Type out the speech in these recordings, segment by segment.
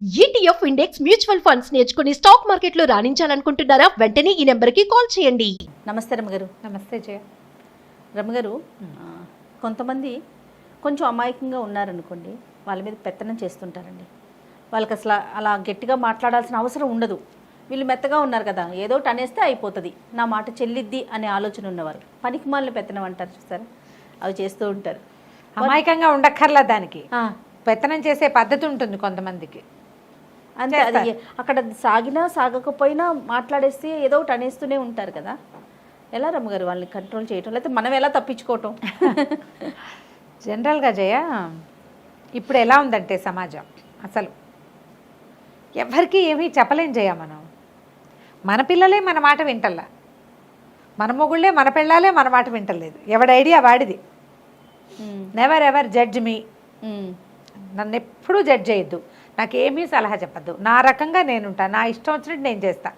ETF index mutual funds నేర్చుకుని stock మార్కెట్లో రాణించాలనుకుంటున్నారా? వెంటనే ఈ నెంబర్కి కాల్ చేయండి. నమస్తే రమగారు. నమస్తే జయ. రమగారు, కొంతమంది కొంచెం అమాయకంగా ఉన్నారనుకోండి, వాళ్ళ మీద పెత్తనం చేస్తుంటారండి. వాళ్ళకి అసలు అలా గట్టిగా మాట్లాడాల్సిన అవసరం ఉండదు. వీళ్ళు మెత్తగా ఉన్నారు కదా, ఏదో ఒకటి అనేస్తే అయిపోతుంది, నా మాట చెల్లిద్ది అనే ఆలోచన ఉన్నవారు పనికి మాలిన పెత్తనం అంటారు చూస్తారా, అవి చేస్తూ ఉంటారు. అమాయకంగా ఉండక్కర్లా, దానికి పెత్తనం చేసే పద్ధతి ఉంటుంది కొంతమందికి. అంతే, అది అక్కడ సాగినా సాగకపోయినా మాట్లాడేస్తే ఏదో ఒకటి అనేస్తూనే ఉంటారు కదా. ఎలా రమ్మగారు వాళ్ళని కంట్రోల్ చేయటం, లేకపోతే మనం ఎలా తప్పించుకోవటం? జనరల్గా జయ, ఇప్పుడు ఎలా ఉందంటే సమాజం, అసలు ఎవరికి ఏమీ చెప్పలేం జయ. మన పిల్లలే మన మాట వింటల్లా, మన మొగుళ్ళే మన పిల్లలే మన మాట వింటలేదు. ఎవడి ఐడియా వాడిది. Never ever judge me. నన్ను ఎప్పుడూ జడ్జ్ చేయొద్దు, నాకేమీ సలహా చెప్పద్దు, నా రకంగా నేనుంటా, నా ఇష్టం వచ్చినట్టు నేను చేస్తా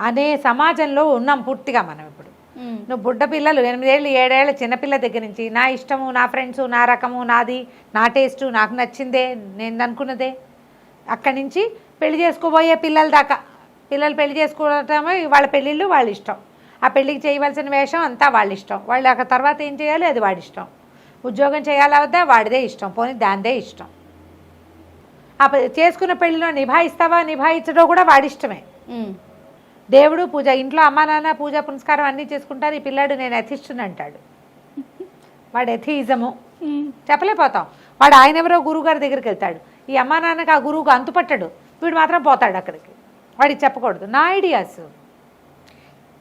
అనే సమాజంలో ఉన్నాం పూర్తిగా మనం ఇప్పుడు. నువ్వు బుడ్డ పిల్లలు 8 ఏళ్ళు 7 ఏళ్ళ చిన్నపిల్ల దగ్గర నుంచి నా ఇష్టము, నా ఫ్రెండ్సు, నా రకము, నాది, నా టేస్టు, నాకు నచ్చిందే, నేను అనుకున్నదే, అక్కడి నుంచి పెళ్లి చేసుకోబోయే పిల్లల దాకా. పిల్లలు పెళ్లి చేసుకోవటమే వాళ్ళ పెళ్ళిళ్ళు, వాళ్ళ ఇష్టం. ఆ పెళ్ళికి చేయవలసిన వేషం అంతా వాళ్ళ ఇష్టం. వాళ్ళు ఆ తర్వాత ఏం చేయాలి అది వాడి ఇష్టం. ఉద్యోగం చేయాలా వద్దా వాడిదే ఇష్టం, పోనీ దానిదే ఇష్టం. ఆ చేసుకున్న పెళ్ళిలో నిభాయిస్తావా నిభాయించడం కూడా వాడిష్టమే. దేవుడు పూజ, ఇంట్లో అమ్మా నాన్న పూజ పునస్కారం అన్నీ చేసుకుంటారు. ఈ పిల్లాడు నేను ఎథిస్టుని అంటాడు. వాడు ఎథియిజము చెప్పలేకపోతాం. వాడు ఆయన ఎవరో గురువు గారి దగ్గరికి వెళ్తాడు. ఈ అమ్మా నాన్నకి ఆ గురువుకు అంతుపట్టడు, వీడు మాత్రం పోతాడు అక్కడికి. వాడికి చెప్పకూడదు. నా ఐడియాస్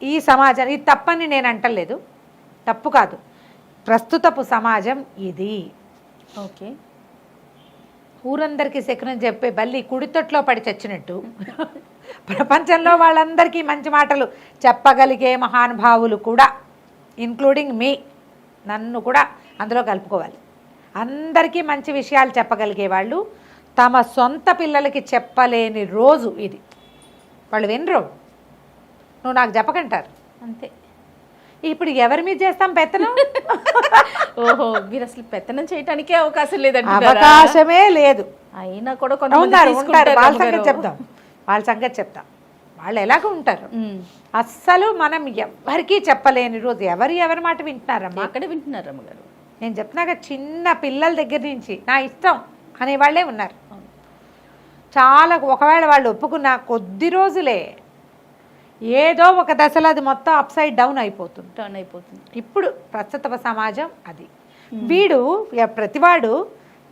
ఈ సమాజం, ఇది తప్పని నేను అంటలేదు, తప్పు కాదు, ప్రస్తుతపు సమాజం ఇది. ఓకే, ఊరందరికీ శకునం చెప్పే బల్లి కుడితొట్లో పడి చచ్చినట్టు ప్రపంచంలో వాళ్ళందరికీ మంచి మాటలు చెప్పగలిగే మహానుభావులు కూడా, ఇన్క్లూడింగ్ మీ, నన్ను కూడా అందులో కలుపుకోవాలి. అందరికీ మంచి విషయాలు చెప్పగలిగే వాళ్ళు తమ సొంత పిల్లలకి చెప్పలేని రోజు ఇది. వాళ్ళు వినరు, నువ్వు నాకు చెప్పకంటారు అంతే. ఇప్పుడు ఎవరి మీద చేస్తాం పెత్తనం? ఓహో, మీరు అసలు పెత్తనం చేయటానికే అవకాశం లేదండి. అవకాశమే లేదు. అయినా కూడా వాళ్ళ సంగతి చెప్తాం, వాళ్ళ సంగతి చెప్తాం. వాళ్ళు ఎలాగో ఉంటారు. అస్సలు మనం ఎవరికీ చెప్పలేని రోజు. ఎవరి మాట వింటున్నారమ్మా? ఎక్కడ వింటున్నారు అమ్మగారు? నేను చెప్తున్నాక, చిన్న పిల్లల దగ్గర నుంచి నా ఇష్టం అనేవాళ్లే ఉన్నారు చాలా. ఒకవేళ వాళ్ళు ఒప్పుకున్న కొద్ది రోజులే, ఏదో ఒక దశలో అది మొత్తం అప్సైడ్ డౌన్ అయిపోతుంది, టర్న్ అయిపోతుంది. ఇప్పుడు ప్రస్తుత సమాజం అది. వీడు ప్రతివాడు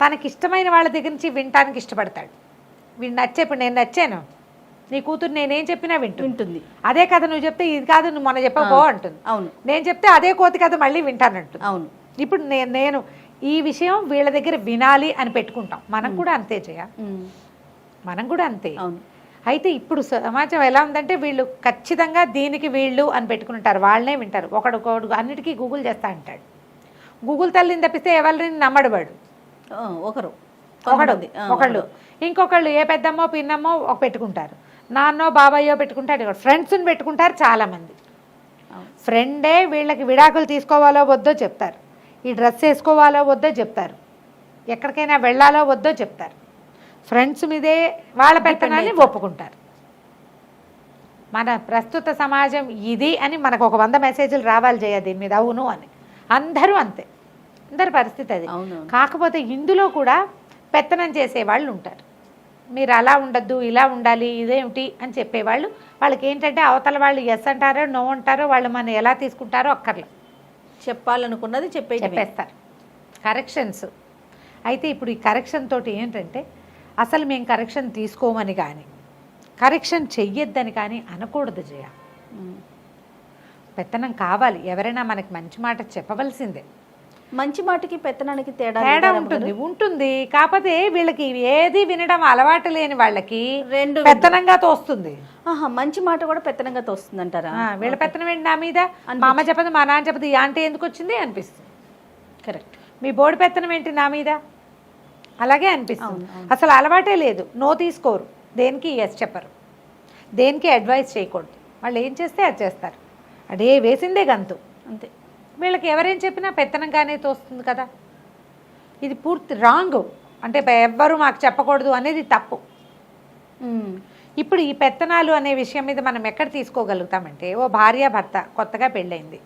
తనకిష్టమైన వాళ్ళ దగ్గర నుంచి వినటానికి ఇష్టపడతాడు. వీడు నచ్చే, ఇప్పుడు నేను నచ్చాను, నీ కూతురు నేనేం చెప్పినా వింటుంది. అదే కథ నువ్వు చెప్తే ఇది కాదు నువ్వు మొన్న చెప్పకో అంటుంది. అవును, నేను చెప్తే అదే కోతి కథ మళ్ళీ వింటానంటుంది. అవును. ఇప్పుడు నేను ఈ విషయం వీళ్ళ దగ్గర వినాలి అని పెట్టుకుంటాం. మనం కూడా అంతే మనం కూడా అంతే. అవును. అయితే ఇప్పుడు సమాజం ఎలా ఉందంటే, వీళ్ళు ఖచ్చితంగా దీనికి వీళ్ళు అని పెట్టుకుంటారు, వాళ్ళనే వింటారు. ఒకడు అన్నిటికీ గూగుల్ చేస్తా అంటాడు. గూగుల్ తల్లిని తప్పిస్తే ఎవరిని నమ్మడు వాడు. ఒకళ్ళు ఇంకొకళ్ళు ఏ పెద్దమ్మో పిన్నమ్మో ఒక పెట్టుకుంటారు, నాన్నో బాబాయ్యో పెట్టుకుంటారు, ఫ్రెండ్స్ని పెట్టుకుంటారు చాలామంది. ఫ్రెండే వీళ్ళకి విడాకులు తీసుకోవాలో వద్దో చెప్తారు, ఈ డ్రెస్ వేసుకోవాలో వద్దో చెప్తారు, ఎక్కడికైనా వెళ్ళాలో వద్దో చెప్తారు. ఫ్రెండ్స్ మీదే వాళ్ళ పెత్తనాన్ని ఒప్పుకుంటారు. మన ప్రస్తుత సమాజం ఇది అని మనకు ఒక 100 మెసేజ్లు రావాలి చేయ దీని మీద, అవును అని. అందరూ అంతే, అందరి పరిస్థితి అది. కాకపోతే ఇందులో కూడా పెత్తనం చేసేవాళ్ళు ఉంటారు. మీరు అలా ఉండద్దు, ఇలా ఉండాలి, ఇదేమిటి అని చెప్పేవాళ్ళు. వాళ్ళకి ఏంటంటే అవతల వాళ్ళు ఎస్ అంటారో నో అంటారో, వాళ్ళు మనం ఎలా తీసుకుంటారో అక్కర్లే, చెప్పాలనుకున్నది చెప్పేస్తారు. కరెక్షన్స్. అయితే ఇప్పుడు ఈ కరెక్షన్ తోటి ఏంటంటే, అసలు మేము కరెక్షన్ తీసుకోమని కానీ కరెక్షన్ చెయ్యొద్దని కానీ అనకూడదు జయ. పెత్తనం కావాలి, ఎవరైనా మనకి మంచి మాట చెప్పవలసిందే. మంచి మాటకి పెత్తనానికి తేడా ఉంటుంది. కాకపోతే వీళ్ళకి ఏది వినడం అలవాటు లేని వాళ్ళకి పెత్తనంగా తోస్తుంది. మంచి మాట కూడా పెత్తనంగా తోస్తుంది అంటారా? వీళ్ళ పెత్తనం ఏంటి నా మీద, మా అమ్మ చెప్పదు, మా నాన్న చెప్పదు, ఈ ఆంటీ ఎందుకు వచ్చింది అనిపిస్తుంది. కరెక్ట్. మీ బోర్డు పెత్తనం ఏంటి నా మీద, అలాగే అనిపిస్తుంది. అసలు అలవాటే లేదు, నో తీసుకోరు, దేనికి ఎస్ చెప్పరు, దేనికి అడ్వైస్ చేయకూడదు. వాళ్ళు ఏం చేస్తే అది చేస్తారు, అదే వేసిందే గంతు అంతే. వీళ్ళకి ఎవరేం చెప్పినా పెత్తనంగానే తోస్తుంది కదా. ఇది పూర్తి రాంగ్. అంటే ఎవ్వరూ మాకు చెప్పకూడదు అనేది తప్పు. ఇప్పుడు ఈ పెత్తనాలు అనే విషయం మీద మనం ఎక్కడ తీసుకోగలుగుతామంటే, ఓ భార్య భర్త కొత్తగా పెళ్ళైంది,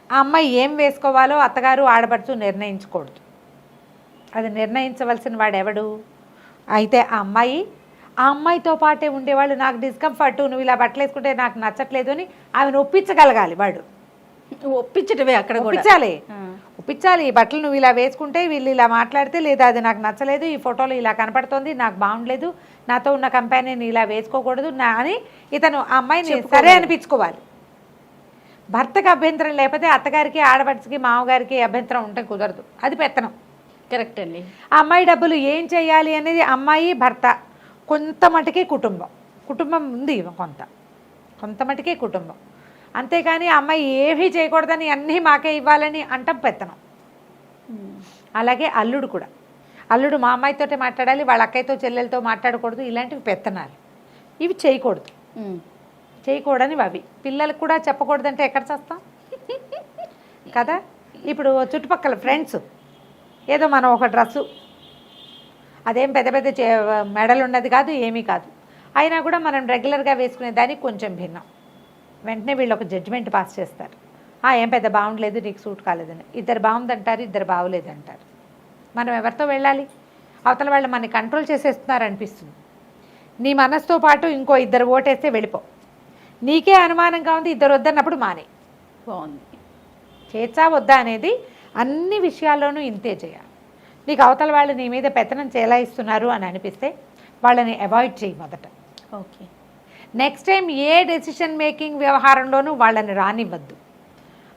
ఆ అమ్మాయి ఏం వేసుకోవాలో అత్తగారు ఆడపడుచు నిర్ణయించకూడదు. అది నిర్ణయించవలసిన వాడు ఎవడు? అయితే ఆ అమ్మాయితో పాటే ఉండేవాళ్ళు, నాకు డిస్కంఫర్ట్, నువ్వు ఇలా బట్టలు వేసుకుంటే నాకు నచ్చట్లేదు అని ఆమెను ఒప్పించగలగాలి. వాడు ఒప్పించటమే అక్కడ ఒప్పించాలి. ఈ బట్టలు నువ్వు ఇలా వేసుకుంటే వీళ్ళు ఇలా మాట్లాడితే, లేదా అది నాకు నచ్చలేదు, ఈ ఫోటోలో ఇలా కనపడుతోంది, నాకు బాగుండలేదు, నాతో ఉన్న కంపెనీని ఇలా వేసుకోకూడదు అని ఇతను ఆ అమ్మాయిని సరే అనిపించుకోవాలి. భర్తకు అభ్యంతరం లేకపోతే అత్తగారికి, ఆడపడికి, మామగారికి అభ్యంతరం ఉంటే కుదరదు. అది పెత్తనం. కరెక్ట్ అండి. ఆ అమ్మాయి డబ్బులు ఏం చేయాలి అనేది అమ్మాయి భర్త, కొంత మటుకే కుటుంబం ఉంది, కొంత మటుకే కుటుంబం. అంతేకాని అమ్మాయి ఏమీ చేయకూడదని అన్నీ మాకే ఇవ్వాలని అంటాం పెత్తనం. అలాగే అల్లుడు కూడా, అల్లుడు మా అమ్మాయితోటే మాట్లాడాలి, వాళ్ళ అక్కయ్యతో చెల్లెలతో మాట్లాడకూడదు, ఇలాంటివి పెత్తనాలు. ఇవి చేయకూడని అవి. పిల్లలకు కూడా చెప్పకూడదంటే ఎక్కడ చేస్తాం కదా. ఇప్పుడు చుట్టుపక్కల ఫ్రెండ్స్, ఏదో మనం ఒక డ్రెస్సు, అదేం పెద్ద పెద్ద మెడలు ఉన్నది కాదు, ఏమీ కాదు, అయినా కూడా మనం రెగ్యులర్గా వేసుకునే దానికి కొంచెం భిన్నం. వెంటనే వీళ్ళు ఒక జడ్జిమెంట్ పాస్ చేస్తారు, ఏం పెద్ద బాగుండలేదు, నీకు సూట్ కాలేదని. ఇద్దరు బాగుందంటారు, ఇద్దరు బాగోలేదంటారు. మనం ఎవరితో వెళ్ళాలి? అవతల వాళ్ళు మనని కంట్రోల్ చేసేస్తున్నారు అనిపిస్తుంది. నీ మనసుతో పాటు ఇంకో ఇద్దరు ఓటేస్తే వెళ్ళిపో. నీకే అనుమానంగా ఉంది, ఇద్దరు వద్దన్నప్పుడు మానే. బాగుంది. చేర్చా వద్దా అనేది అన్ని విషయాల్లోనూ ఇంతే చేయాలి. నీకు అవతల వాళ్ళు నీ మీద పెత్తనం చేలాయిస్తున్నారు అని అనిపిస్తే వాళ్ళని అవాయిడ్ చేయి మొదట. ఓకే. నెక్స్ట్ టైం ఏ డెసిషన్ మేకింగ్ వ్యవహారంలోనూ వాళ్ళని రానివ్వద్దు.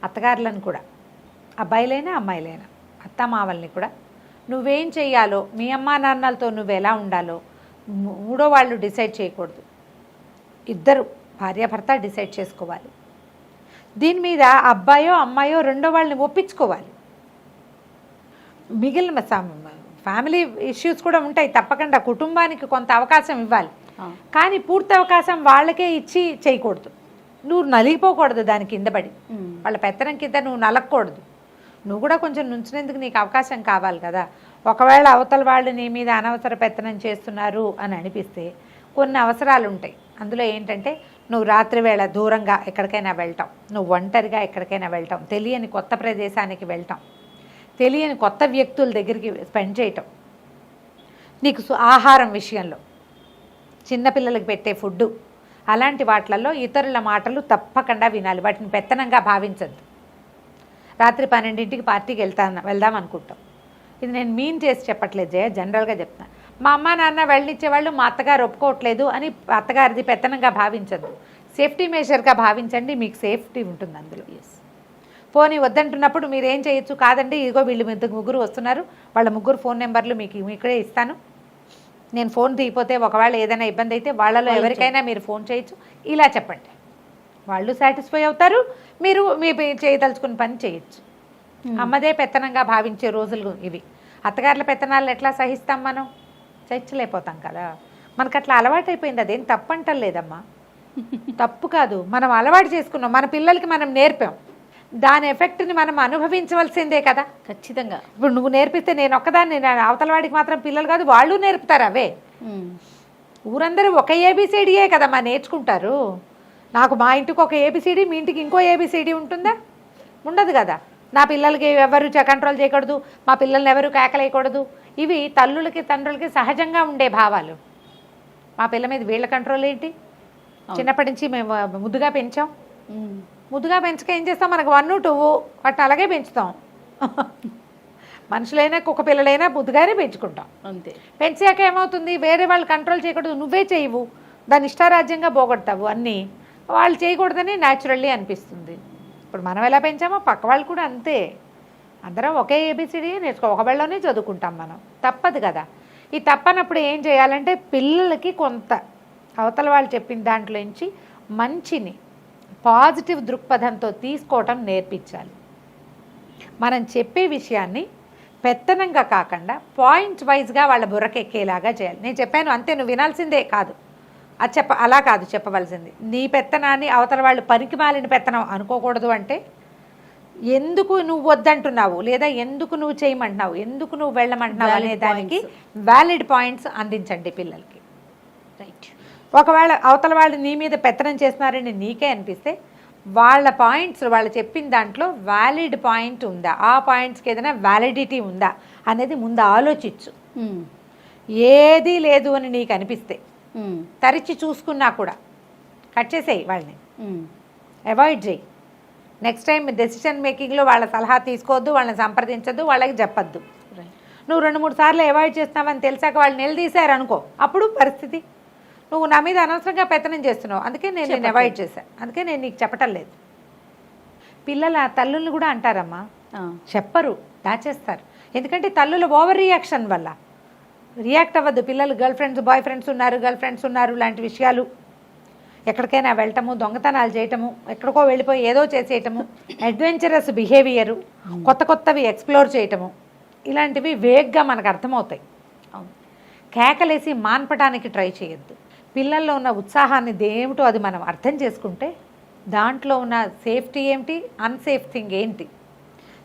అత్తగారులను కూడా, అబ్బాయిలైనా అమ్మాయిలైనా, అత్తమావల్ని కూడా నువ్వేం చెయ్యాలో, మీ అమ్మా నాన్నలతో నువ్వు ఎలా ఉండాలో మూడో వాళ్ళు డిసైడ్ చేయకూడదు. ఇద్దరు భార్యాభర్త డిసైడ్ చేసుకోవాలి. దీని మీద అబ్బాయో అమ్మాయో రెండో వాళ్ళని ఒప్పించుకోవాలి. మిగిలిన ఫ్యామిలీ ఇష్యూస్ కూడా ఉంటాయి తప్పకుండా, కుటుంబానికి కొంత అవకాశం ఇవ్వాలి. కానీ పూర్తి అవకాశం వాళ్ళకే ఇచ్చి చేయకూడదు. నువ్వు నలిగిపోకూడదు దాని కింద పడి, వాళ్ళ పెత్తనం కింద నువ్వు నలగకూడదు. నువ్వు కూడా కొంచెం నుంచినందుకు నీకు అవకాశం కావాలి కదా. ఒకవేళ అవతల వాళ్ళు నీ మీద అనవసర పెత్తనం చేస్తున్నారు అని అనిపిస్తే కొన్ని అవసరాలు ఉంటాయి. అందులో ఏంటంటే, నువ్వు రాత్రి వేళ దూరంగా ఎక్కడికైనా వెళ్ళటం, నువ్వు ఒంటరిగా ఎక్కడికైనా వెళ్ళటం, తెలియని కొత్త ప్రదేశానికి వెళ్ళటం, తెలియని కొత్త వ్యక్తుల దగ్గరికి స్పెండ్ చేయటం, నీకు ఆహారం విషయంలో, చిన్నపిల్లలకు పెట్టే ఫుడ్డు, అలాంటి వాటిలలో ఇతరుల మాటలు తప్పకుండా వినాలి. వాటిని పెత్తనంగా భావించద్దు. రాత్రి 12ంటికి పార్టీకి వెళ్దాం అనుకుంటాం. ఇది నేను మీన్ చేసి చెప్పట్లేదు జయ, జనరల్గా చెప్తాను. మా అమ్మ నాన్న వెళ్ళనిచ్చేవాళ్ళు, మా అత్తగారు ఒప్పుకోవట్లేదు అని అత్తగారిది పెత్తనంగా భావించద్దు. సేఫ్టీ మెజర్గా భావించండి, మీకు సేఫ్టీ ఉంటుంది అందులో. పోనీ వద్దంటున్నప్పుడు మీరు ఏం చేయొచ్చు, కాదండి ఇదిగో వీళ్ళు ముగ్గురు వస్తున్నారు, వాళ్ళ ముగ్గురు ఫోన్ నెంబర్లు మీకు ఇక్కడే ఇస్తాను, నేను ఫోన్ తీయపోతే ఒకవేళ ఏదైనా ఇబ్బంది అయితే వాళ్ళలో ఎవరికైనా మీరు ఫోన్ చేయొచ్చు, ఇలా చెప్పండి. వాళ్ళు సాటిస్ఫై అవుతారు, మీరు మీ చేయదలుచుకున్న పని చేయొచ్చు. అమ్మదే పెత్తనంగా భావించే రోజులు ఇవి. అత్తగారుల పెత్తనాలు ఎట్లా సహిస్తాం మనం? చర్చలేకపోతాం కదా. మనకు అట్లా అలవాటు అయిపోయింది. అదేం తప్పంటలేదమ్మా, తప్పు కాదు, మనం అలవాటు చేసుకున్నాం, మన పిల్లలకి మనం నేర్పాం, దాని ఎఫెక్ట్ని మనం అనుభవించవలసిందే కదా. ఖచ్చితంగా. ఇప్పుడు నువ్వు నేర్పిస్తే నేను ఒక్కదాన్ని, అవతల వాడికి మాత్రం పిల్లలు కాదు, వాళ్ళు నేర్పుతారు అవే. ఊరందరూ ఒక ఏబిసిడియే కదమ్మా నేర్చుకుంటారు. నాకు మా ఇంటికి ఒక ఏబిసిడి, మీ ఇంటికి ఇంకో ఏబిసిడి ఉంటుందా? ఉండదు కదా. నా పిల్లలకి ఎవరు కంట్రోల్ చేయకూడదు, మా పిల్లల్ని ఎవరు కేకలేయకూడదు, ఇవి తల్లులకి తండ్రులకి సహజంగా ఉండే భావాలు. మా పిల్ల మీద వీళ్ళ కంట్రోల్ ఏంటి? చిన్నప్పటి నుంచి మేము ముద్దుగా పెంచాం, ముద్దుగా పెంచక ఏం చేస్తాం, మనకు 1, 2 వాటిని అలాగే పెంచుతాం. మనుషులైనా కుక్క పిల్లలైనా ముద్దుగానే పెంచుకుంటాం అంతే. పెంచాక ఏమవుతుంది, వేరే వాళ్ళు కంట్రోల్ చేయకూడదు, నువ్వే చేయవు, దాన్ని ఇష్టారాజ్యంగా పోగొడతావు, అన్నీ వాళ్ళు చేయకూడదని న్యాచురల్లీ అనిపిస్తుంది. ఇప్పుడు మనం ఎలా పెంచామో పక్క వాళ్ళు కూడా అంతే. అందరం ఒకే ఏబిసిడి ఒకవేళలోనే చదువుకుంటాం మనం, తప్పదు కదా. ఈ తప్పనప్పుడు ఏం చేయాలంటే, పిల్లలకి కొంత అవతల వాళ్ళు చెప్పిన దాంట్లో నుంచి మంచిని పాజిటివ్ దృక్పథంతో తీసుకోవటం నేర్పించాలి. మనం చెప్పే విషయాన్ని పెత్తనంగా కాకుండా పాయింట్ వైజ్గా వాళ్ళ బుర్రకెక్కేలాగా చేయాలి. నేను చెప్పాను అంతే, నువ్వు వినాల్సిందే కాదు, అది అలా కాదు చెప్పవలసింది. నీ పెత్తనాన్ని అవతల వాళ్ళు పనికి మాలిన పెత్తనం అనుకోకూడదు. అంటే ఎందుకు నువ్వు వద్దంటున్నావు లేదా ఎందుకు నువ్వు చేయమంటున్నావు, ఎందుకు నువ్వు వెళ్ళమంటున్నావు Valid అనే దానికి వ్యాలిడ్ పాయింట్స్ అందించండి పిల్లలకి. రైట్. ఒకవేళ అవతల వాళ్ళు నీ మీద పెత్తనం చేస్తున్నారని నీకే అనిపిస్తే వాళ్ళ పాయింట్స్ వాళ్ళు చెప్పిన దాంట్లో వ్యాలిడ్ పాయింట్ ఉందా, ఆ పాయింట్స్కి ఏదైనా వ్యాలిడిటీ ఉందా అనేది ముందు ఆలోచించు. ఏదీ లేదు అని నీకు అనిపిస్తే తరిచి చూసుకున్నా కూడా కట్ చేసేయి, వాళ్ళని అవాయిడ్ చేయి. నెక్స్ట్ టైం డెసిషన్ మేకింగ్లో వాళ్ళ సలహా తీసుకోవద్దు, వాళ్ళని సంప్రదించద్దు, వాళ్ళకి చెప్పద్దు. నువ్వు 2-3 సార్లు అవాయిడ్ చేస్తున్నావని తెలిసాక వాళ్ళు నిలదీశారు అనుకో, అప్పుడు పరిస్థితి నువ్వు నా మీద అనవసరంగా పెత్తనం చేస్తున్నావు, అందుకే నేను అవాయిడ్ చేశాను, అందుకే నేను నీకు చెప్పటం లేదు. పిల్లల తల్లులు కూడా అంటారమ్మా, చెప్పరు, దాచేస్తారు. ఎందుకంటే తల్లుల ఓవర్ రియాక్షన్ వల్ల రియాక్ట్ అవ్వద్దు. పిల్లలు గర్ల్ ఫ్రెండ్స్ బాయ్ ఫ్రెండ్స్ ఉన్నారు, గర్ల్ ఫ్రెండ్స్ ఉన్నారు లాంటి విషయాలు, ఎక్కడికైనా వెళ్ళటము, దొంగతనాలు చేయటము, ఎక్కడికో వెళ్ళిపోయి ఏదో చేసేయటము, అడ్వెంచరస్ బిహేవియరు, కొత్త కొత్తవి ఎక్స్ప్లోర్ చేయటము, ఇలాంటివి వేగ్గా మనకు అర్థమవుతాయి. కేకలేసి మాన్పటానికి ట్రై చేయొద్దు. పిల్లల్లో ఉన్న ఉత్సాహాన్ని ఏమిటో అది మనం అర్థం చేసుకుంటే దాంట్లో ఉన్న సేఫ్టీ ఏమిటి, అన్సేఫ్ థింగ్ ఏంటి,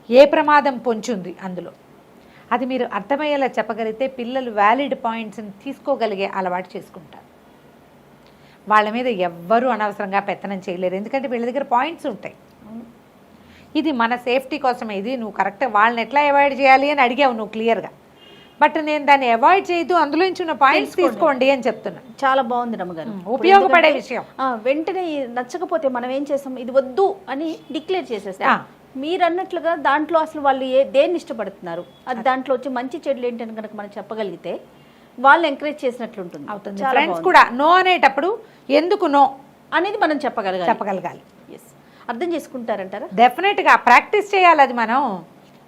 ఏ ప్రమాదం పొంచుంది అందులో, అది మీరు అర్థమయ్యేలా చెప్పగలిగితే పిల్లలు వ్యాలిడ్ పాయింట్స్ని తీసుకోగలిగే అలవాటు చేసుకుంటారు. వాళ్ళ మీద ఎవ్వరూ అనవసరంగా పెత్తనం చేయలేరు, ఎందుకంటే వీళ్ళ దగ్గర పాయింట్స్ ఉంటాయి. ఇది మన సేఫ్టీ కోసమే, ఇది నువ్వు కరెక్ట్ వాళ్ళని ఎట్లా అవాయిడ్ చేయాలి అని అడిగావు నువ్వు క్లియర్గా, బట్ నేను దాన్ని అవాయిడ్ చేయదు, అందులో నుంచి ఉన్న పాయింట్స్ తీసుకోండి అని చెప్తున్నా. చాలా బాగుంది రమ్మగారు, ఉపయోగపడే విషయం. వెంటనే నచ్చకపోతే మనం ఏం చేస్తాం, ఇది వద్దు అని డిక్లేర్ చేసేస్తాం. మీరు అన్నట్లుగా దాంట్లో అసలు వాళ్ళు దేన్ని ఇష్టపడుతున్నారు, అది దాంట్లో వచ్చి మంచి చెడులు ఏంటని కనుక మనం చెప్పగలిగితే వాళ్ళు ఎంకరేజ్ చేసినట్లు ఉంటుంది. ఫ్రెండ్స్ కూడా నో అనేటప్పుడు ఎందుకు నో అనేది మనం చెప్పగలగాలి. ఎస్, అర్థం చేసుకుంటారంటారా? డెఫినెట్గా ప్రాక్టీస్ చేయాలి, అది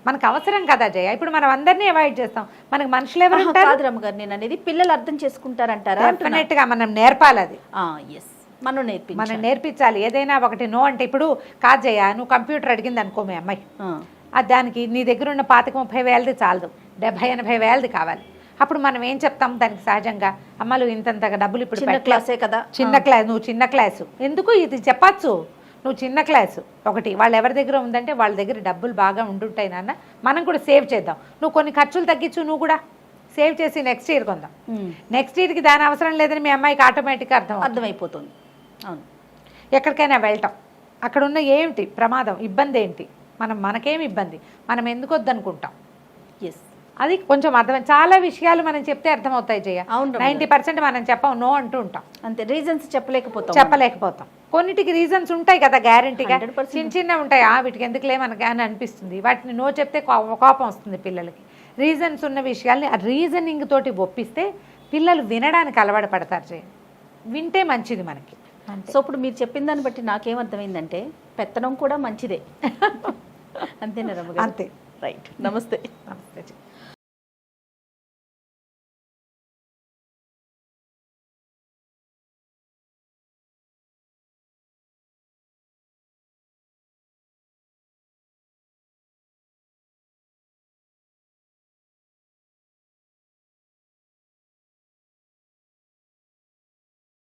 మనకు అవసరం కదా జయ. ఇప్పుడు మనం అందరినీ అవాయిడ్ చేస్తాం, మనకు మనుషులు ఎవరు కాదు రమ్మగారు, నేను అనేది పిల్లలు అర్థం చేసుకుంటారంటారా? డెఫినెట్గా మనం నేర్పాలి అది. ఎస్, మనం నేర్పించాలి. ఏదైనా ఒకటి నో అంటే, ఇప్పుడు కాదు జయ నువ్వు కంప్యూటర్ అడిగింది అనుకో మీ అమ్మాయి, దానికి నీ దగ్గర ఉన్న 25-30 వేలది చాలదు, 70-80 వేలది కావాలి. అప్పుడు మనం ఏం చెప్తాం దానికి సహజంగా, అమ్మలు ఇంతంతగా డబ్బులు ఇప్పుడు చిన్న క్లాసే కదా, చిన్న క్లాస్, నువ్వు చిన్న క్లాసు ఎందుకు ఇది చెప్పచ్చు, నువ్వు చిన్న క్లాసు ఒకటి, వాళ్ళు ఎవరి దగ్గర ఉందంటే వాళ్ళ దగ్గర డబ్బులు బాగా ఉండుంటాయి నాన్న, మనం కూడా సేవ్ చేద్దాం, నువ్వు కొన్ని ఖర్చులు తగ్గించు, నువ్వు కూడా సేవ్ చేసి నెక్స్ట్ ఇయర్ కొందాం. నెక్స్ట్ ఇయర్కి దాని అవసరం లేదని మీ అమ్మాయికి ఆటోమేటిక్గా అర్థమైపోతుంది. అవును, ఎక్కడికైనా వెళ్ళటం, అక్కడ ఉన్న ఏమిటి ప్రమాదం, ఇబ్బంది ఏంటి, మనకేమి ఇబ్బంది, మనం ఎందుకు వద్దనుకుంటాం, ఎస్ అది కొంచెం అర్థం. చాలా విషయాలు మనం చెప్తే అర్థమవుతాయి జయ. 90% మనం చెప్పం, నో అంటూ ఉంటాం, అంతే. రీజన్స్ చెప్పలేకపోతాం. కొన్నిటికి రీజన్స్ ఉంటాయి కదా గ్యారంటీగా, చిన్న ఉంటాయి, వీటికి ఎందుకులే మనకి అని అనిపిస్తుంది, వాటిని నో చెప్తే కోపం వస్తుంది పిల్లలకి. రీజన్స్ ఉన్న విషయాల్ని ఆ రీజనింగ్ తోటి ఒప్పిస్తే పిల్లలు వినడానికి అలవాటు పడతారు జయ, వింటే మంచిది మనకి. సో ఇప్పుడు మీరు చెప్పిన దాన్ని బట్టి నాకేమర్థమైందంటే పెత్తనం కూడా మంచిదే. అంతేనా రమ్మ? అంతే. రైట్. నమస్తే. నమస్తే.